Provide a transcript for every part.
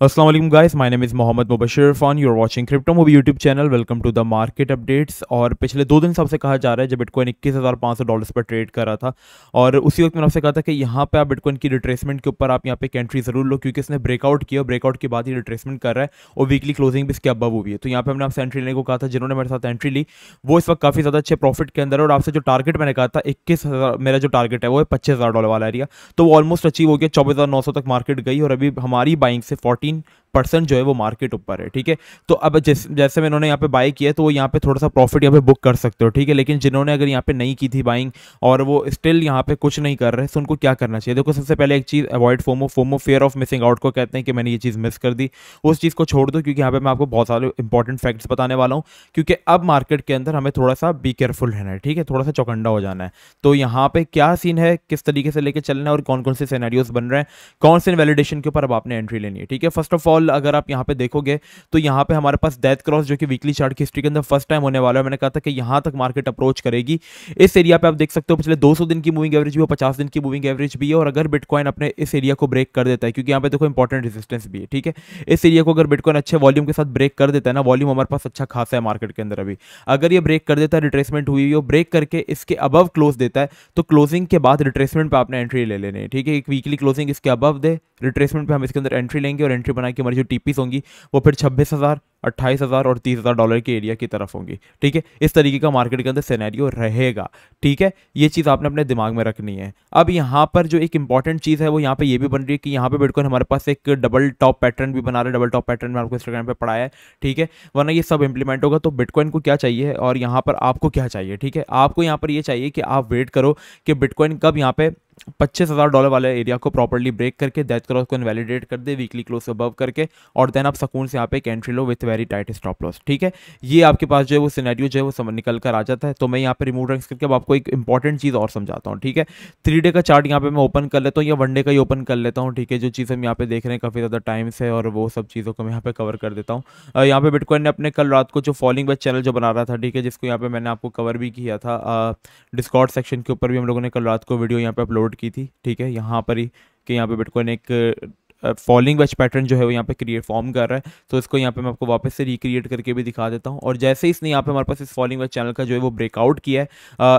अस्सलाम वालेकुम guys, my name is Mohammad Mubashir Irfan. You are watching crypto movie YouTube channel. Welcome to the market updates. और पिछले 2 दिन से आपसे कहा जा रहा है जब बिटकॉइन $21,500 पर ट्रेड कर रहा था, और उसी वक्त मैंने आपसे कहा था कि यहाँ पे आप बिटकॉइन की रिट्रेसमेंट के ऊपर आप यहाँ पे एक एंट्री ज़रूर लो, क्योंकि इसने ब्रेकआउट किया, ब्रेकआउट के बाद ही रिट्रेसमेंट कर रहा है और वीकली क्लोजिंग भी इसके अबव हुई है। तो यहाँ पे हमने आपसे एंट्री लेने को कहा था। जिन्होंने मेरे साथ एंट्री ली वो इस वक्त काफ़ी ज़्यादा अच्छे प्रॉफिट के अंदर है। और आपसे जो टारगेट मैंने कहा था 21,000, मेरा जो टारगेट है वो है $25,000 वाला एरिया, तो वो ऑलमोस्ट अचीव हो गया। 24,900 तक मार्केट गई और अभी हमारी बाइंग से 14% जो है वो मार्केट ऊपर है। ठीक है, तो अब जैसे में इन्होंने यहाँ पे बाई किया है तो वो यहाँ पे थोड़ा सा प्रॉफिट यहाँ पे बुक कर सकते हो। ठीक है, लेकिन जिन्होंने अगर यहाँ पे नहीं की थी बाइंग और वो स्टिल यहाँ पे कुछ नहीं कर रहे, तो उनको क्या करना चाहिए? देखो, सबसे पहले एक चीज़, avoid FOMO. FOMO fear of missing out को कहते हैं कि मैंने ये चीज़ मिस कर दी, उस चीज़ को छोड़ दो, क्योंकि यहाँ पे मैं आपको बहुत सारे इंपॉर्टेंट फैक्ट्स बताने वाला हूँ। क्योंकि अब मार्केट के अंदर हमें थोड़ा सा बी केयरफुल रहना है। ठीक है, थोड़ा सा चौकंडा हो जाना है। तो यहाँ पे क्या सीन है, किस तरीके से लेके चलना है और कौन कौन से सिनेरियोज बन रहे हैं, कौन से वैलिडेशन के ऊपर अब आपने एंट्री लेनी है। ठीक है, फर्स्ट ऑफ ऑल अगर आप यहाँ पे देखोगे तो यहाँ पे हमारे पास डेथ क्रॉस जो कि वीकली चार्ट की हिस्ट्री के अंदर फर्स्ट टाइम होने वाला है। मैंने कहा था कि यहाँ तक मार्केट अप्रोच करेगी। इस एरिया पे आप देख सकते हो पिछले 200 दिन की मूविंग एवरेज भी है, 50 दिन की मूविंग एवरेज भी है। और अगर बिटकॉइन अपने इस एरिया को ब्रेक कर देता है, क्योंकि यहाँ पे देखो इंपॉर्टेंट रेजिस्टेंस भी है। ठीक है, इस एरिया को अगर बिटकॉइन अच्छे वॉल्यूम के साथ ब्रेक कर देता है ना, वॉल्यूम हमारे पास अच्छा खासा है मार्केट के अंदर अभी, अगर ये ब्रेक कर देता है, रिट्रेसमेंट हुई हो, ब्रेक करके इसके अबव क्लोज देता है, तो क्लोजिंग के बाद रिट्रेसमेंट पे आपने एंट्री ले लेनी है। ठीक है, एक वीकली क्लोजिंग इसके अबव दे, रिट्रेसमेंट पे हम इसके अंदर एंट्री लेंगे और एंट्री बना के हमारी जो टीपीस होंगी वो फिर 26,000, 28,000 और $30,000 के एरिया की तरफ होंगी। ठीक है, इस तरीके का मार्केट के अंदर सिनेरियो रहेगा। ठीक है, ये चीज़ आपने अपने दिमाग में रखनी है। अब यहाँ पर जो एक इंपॉर्टेंट चीज़ है वो यहाँ पे ये भी बन रही है कि यहाँ पे बिटकॉइन हमारे पास एक डबल टॉप पैटर्न भी बना रहा है। डबल टॉप पैटर्न में आपको इंस्टाग्राम पे पढ़ाया है। ठीक है, वरना ये सब इंप्लीमेंट होगा तो बिटकॉइन को क्या चाहिए और यहाँ पर आपको क्या चाहिए? ठीक है, आपको यहाँ पर ये चाहिए कि आप वेट करो कि बिटकॉइन कब यहाँ पे $25,000 वाले एरिया को प्रॉपर्ली ब्रेक करके डेथ क्रॉस को इनवैलिडेट कर दे, वीकली क्लोज से अबव करके, और देन आप सुकून से यहाँ पे एक entry low with very tight stop loss. ठीक है, ये आपके पास जो है वो सिनेरियो जो है वो समझ निकल कर आ जाता है। तो मैं यहाँ पे रिमूव रैंक्स करके अब आपको एक इंपॉर्टेंट चीज़ और समझाता हूँ। ठीक है, 3 डे का चार्ट यहाँ पे मैं ओपन कर लेता हूँ या 1 डे का ही ओपन कर लेता हूँ। ठीक है, जो चीज़ हम यहाँ पे देख रहे हैं काफ़ी ज़्यादा टाइम से, और वो सब चीज़ों को मैं यहाँ पे कवर कर देता हूँ। यहाँ पे बिटकॉइन ने अपने कल रात को जो फॉलिंग वेज चैनल जो बना रहा था, ठीक है, जिसको यहाँ पे मैंने आपको कवर भी किया था, डिस्कॉर्ड सेक्शन के ऊपर भी हम लोगों ने कल रात को वीडियो यहाँ पे अपलोड की थी। ठीक है, यहाँ पर ही कि यहाँ पे बिटकॉइन एक फॉलिंग वेज पैटर्न जो है वो यहाँ पे क्रिएट फॉर्म कर रहा है। तो इसको यहाँ पे मैं आपको वापस से रिक्रिएट करके भी दिखा देता हूँ। और जैसे इसने यहाँ पे हमारे पास इस फॉलिंग वेज चैनल का जो है वो ब्रेकआउट किया है,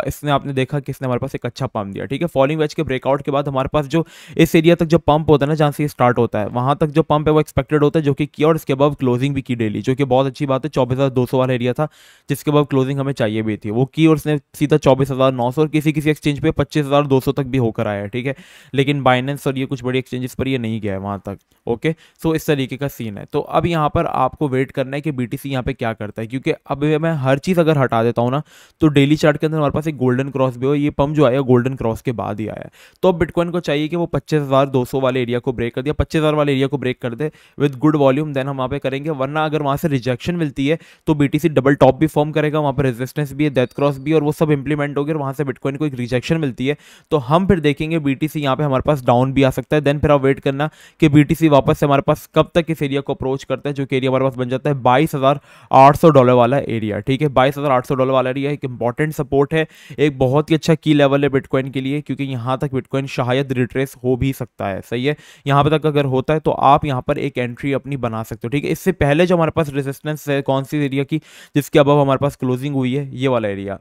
इसने आपने देखा कि इसने हमारे पास एक अच्छा पंप दिया। ठीक है, फॉलिंग वेज के ब्रेकआउट के बाद हमारे पास जो इस एरिया तक जो पंप होता है ना, जहाँ से ये स्टार्ट होता है, वहाँ तक जो पंप है वो एक्सपेक्टेड होता है, जो कि किया, और इसके बाद क्लोजिंग भी की डेली, जो कि बहुत अच्छी बात है। 24,200 वाला एरिया था जिसके बाद क्लोजिंग हमें चाहिए भी थी, वो की, और उसने सीधा 24,900 और किसी किसी एक्सचेंज पे 25,200 तक भी होकर आया है। ठीक है, लेकिन बाइनेंस और ये कुछ बड़ी एक्सचेंजेस पर ये नहीं गया है वहाँ तक। ओके, सो इस तरीके का सीन है। तो अब यहाँ पर आपको वेट करना है कि बीटीसी यहाँ पे क्या करता है, क्योंकि अब मैं हर चीज़ अगर हटा देता हूँ ना, तो डेली चार्ट के अंदर हमारे पास एक गोल्डन क्रॉस भी हो, ये पंप जो आया गोल्डन क्रॉस के बाद ही आया। तो अब बिटकॉइन को चाहिए कि वो 25,200 वाले एरिया को ब्रेक कर दिया, 25,000 वाले एरिया को ब्रेक कर दे विद गुड वॉल्यूम, देन हम वहाँ पे करेंगे। वरना अगर वहाँ से रिजेक्शन मिलती है तो बीटीसी डबल टॉप भी फॉर्म करेगा, वहाँ पर रेजिस्टेंस भी है, डेथ क्रॉस भी, और वो सब इंप्लीमेंट होगी, और वहाँ से बिटकॉइन को एक रिजेक्शन मिलती है तो हम फिर देखेंगे बीटीसी यहाँ पे हमारे पास डाउन भी आ सकता है। देन फिर आप वेट करना कि बीटीसी वापस से हमारे पास कब तक इस एरिया को अप्रोच करता है, जो कि एरिया हमारे पास बन जाता है $22,800 वाला एरिया। ठीक है, $22,800 वाला एरिया एक इंपॉर्टेंट सपोर्ट है, एक बहुत ही अच्छा की लेवल है बिटकॉइन के लिए, क्योंकि यहाँ तक बिटकॉइन शायद रिट्रेस हो भी सकता है। सही है, यहाँ पे तक अगर होता है तो आप यहाँ पर एक एंट्री अपनी बना सकते हो। ठीक है, इससे पहले जो हमारे पास रेजिस्टेंस है कौन सी एरिया की, जिसके अबव हमारे पास क्लोजिंग हुई है, ये वाला एरिया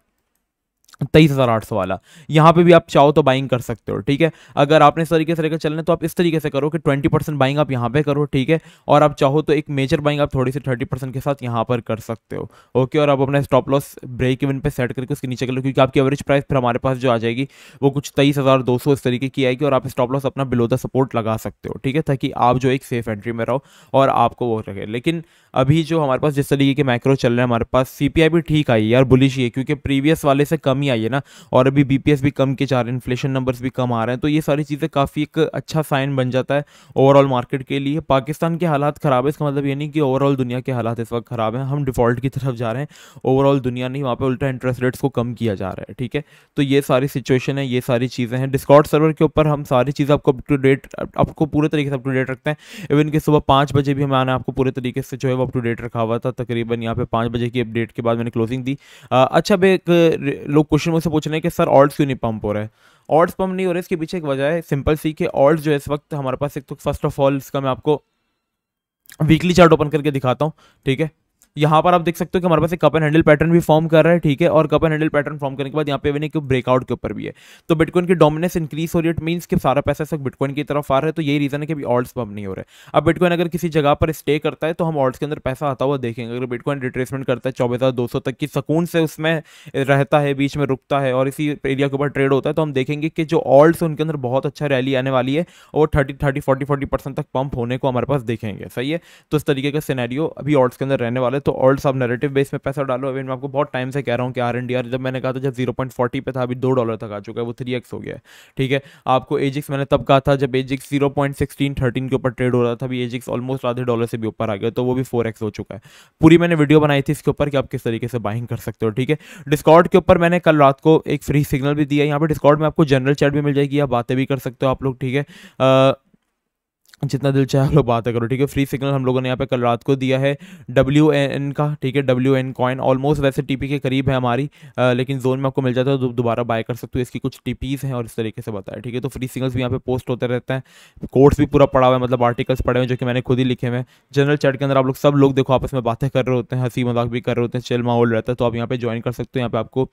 23,800 वाला, यहाँ पे भी आप चाहो तो बाइंग कर सकते हो। ठीक है, अगर आपने इस तरीके से लेकर चलना है तो आप इस तरीके से करो कि 20% बाइंग आप यहाँ पे करो। ठीक है, और आप चाहो तो एक मेजर बाइंग आप थोड़ी सी 30% के साथ यहाँ पर कर सकते हो। ओके, और आप अपना स्टॉप लॉस ब्रेक इवन पे सेट करके उसके नीचे कर लो, क्योंकि आपकी एवरेज प्राइस फिर हमारे पास जो आ जाएगी वो कुछ 23,200 इस तरीके की आएगी, और आप स्टॉप लॉस अपना बिलो द सपोर्ट लगा सकते हो। ठीक है, ताकि आप जो एक सेफ एंट्री में रहो और आपको वो रखे। लेकिन अभी जो हमारे पास जिस तरीके के मैक्रो चल रहे हैं, हमारे पास सीपीआई भी ठीक आई है यार, बुलिश ही है, क्योंकि प्रीवियस वाले से कम ही आई है ना, और अभी बीपीएस भी कम के जा रहे हैं, इन्फ्लेशन नंबर्स भी कम आ रहे हैं। तो ये सारी चीज़ें काफ़ी एक अच्छा साइन बन जाता है ओवरऑल मार्केट के लिए। पाकिस्तान के हालात ख़राब है, इसका मतलब ये नहीं कि ओवरऑल दुनिया के हालात इस वक्त ख़राब हैं, हम डिफ़ॉल्ट की तरफ जा रहे हैं। ओवरऑल दुनिया नहीं, वहाँ पे उल्टा इंटरेस्ट रेट्स को कम किया जा रहा है। ठीक है, तो ये सारी सिचुएशन है, ये सारी चीज़ें हैं। डिस्कॉर्ड सर्वर के ऊपर हम सारी चीज़ें आपको अप टू डेट, आपको पूरे तरीके से अप टू डेट रखते हैं। इवन कि सुबह 5 बजे भी हमें आपको पूरे तरीके से जो है वो अप टू डेट रखा हुआ था। तकरीबन यहाँ पे 5 बजे की अपडेट के बाद मैंने क्लोजिंग दी। अच्छा, अब एक लोग क्वेश्चन मुझसे पूछ रहे हैं कि सर ऑल्ट्स क्यों नहीं पंप हो रहा है? ऑल्ट्स पंप नहीं हो रहे, इसके पीछे एक वजह है सिंपल सी, कि ऑल्ट्स जो है इस वक्त हमारे पास, एक तो फर्स्ट ऑफ ऑल इसका मैं आपको वीकली चार्ट ओपन करके दिखाता हूँ, ठीक है। यहाँ पर आप देख सकते हो कि हमारे पास एक कप एंड हैंडल पैटर्न भी फॉर्म कर रहा है, ठीक है। और cup and handle pattern form करने के बाद यहाँ पे एक ब्रेकआउट के ऊपर भी है, तो बिटकॉइन की डोमिनेंस इंक्रीज हो रही है। इट मीन्स कि सारा पैसा सब बिटकॉइन की तरफ आ रहा है, तो यही रीजन है कि अभी ऑल्ट्स पंप नहीं हो रहा है। अब बिटकॉइन अगर किसी जगह पर स्टे करता है तो हम ऑल्ट्स के अंदर पैसा आता हुआ देखेंगे। अगर बिटकॉइन रिट्रेसमेंट करता है 24,200 तक की सकून से उसमें रहता है, बीच में रुकता है और इसी एरिया के ऊपर ट्रेड होता है, तो हम देखेंगे कि जो ऑल्ट्स उनके अंदर बहुत अच्छा रैली आने वाली है और 30-40% तक पंप होने को हमारे पास देखेंगे। सही है, तो इस तरीके का सिनेरियो अभी ऑल्ट्स के अंदर रहने वाले। तो ऑल्ट्स आप नैरेटिव बेस में पैसा डालो। अभी मैं आपको बहुत टाइम से कह रहा हूँ कि आरएनडीआर जब मैंने कहा था जब 0.40 पे था, अभी $2 तक आ चुका है, वो 3x हो गया है, ठीक है। आपको एजिक्स मैंने तब कहा था जब एजिक्स 0.1613 के ऊपर ट्रेड हो रहा था, अभी एजिक्स ऑलमोस्ट आधे डॉलर से भी ऊपर आ गया, तो वो भी 4x हो चुका है। पूरी मैंने वीडियो बनाई थी इसके ऊपर कि आप किस तरीके से बाइंग कर सकते हो, ठीक है। डिस्कॉर्ड के ऊपर मैंने कल रात को एक फ्री सिग्नल भी दिया। यहाँ पर डिस्कॉर्ड में आपको जनरल चैट भी मिल जाएगी, आप बातें भी कर सकते हो आप लोग, ठीक है। जितना दिल चाहे आप लोग बातें करो, ठीक है। फ्री सिग्नल हम लोगों ने यहाँ पे कल रात को दिया है WN का, ठीक है। WN कॉइन ऑलमोस्ट वैसे TP के करीब है हमारी, लेकिन जोन में आपको मिल जाता है तो दोबारा बाय कर सकते हो। इसकी कुछ TPs हैं और इस तरीके से बताया, ठीक है। तो फ्री सिग्नल्स भी यहाँ पे पोस्ट होते रहते हैं, कोर्स भी पूरा पड़ा हुआ है, मतलब आर्टिकल्स पड़े हुए हैं जो कि मैंने खुद ही लिखे हुए हैं। जनरल चैट के अंदर आप लोग सब लोग देखो आपस में बातें कर रहे होते हैं, हंसी मजाक भी कर रहे होते हैं, चिल माहौल रहता है, तो आप यहाँ पे ज्वाइन कर सकते हो। यहाँ पे आपको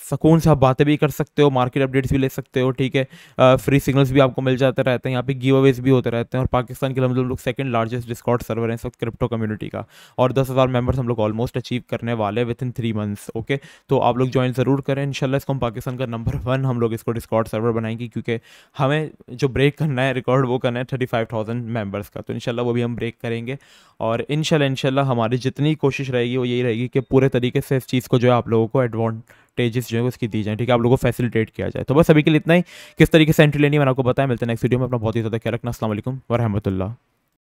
सुकून से आप बातें भी कर सकते हो, मार्केट अपडेट्स भी ले सकते हो, ठीक है। फ्री सिग्नल्स भी आपको मिल जाते रहते हैं, यहाँ पे गिव अवेज भी होते रहते हैं। और पाकिस्तान के हम लोग सेकंड लार्जेस्ट डिस्कॉर्ड सर्वर है इस वक्त क्रिप्टो कम्युनिटी का, और 10,000 मेंबर्स हम लोग ऑलमोस्ट अचीव करने वाले हैं विद इन 3 मंथ्स, ओके। तो आप लोग ज्वाइन ज़रूर करें इंशाल्लाह। इसको हम पाकिस्तान का नंबर 1 हम लोग इसको डिस्कॉर्ड सर्वर बनाएंगे, क्योंकि हमें जो ब्रेक करना है रिकॉर्ड वो करना है 35,000 मेंबर्स का, तो इंशाल्लाह वो भी हम ब्रेक करेंगे। और इंशाल्लाह हमारी जितनी कोशिश रहेगी वो यही रहेगी कि पूरे तरीके से इस चीज़ को जो है आप लोगों को एडवांटेजेस जो है उसकी दी जाए, ठीक है। आप लोगों को फैसिलिटेट किया जाए। तो बस अभी के लिए इतना ही। किस तरीके से एंट्री लेनी है मैंने आपको बताया। मिलते हैं नेक्स्ट वीडियो में। अपना बहुत ही ज़्यादा ख्याल रखना। अस्सलाम वालेकुम व रहमतुल्लाह।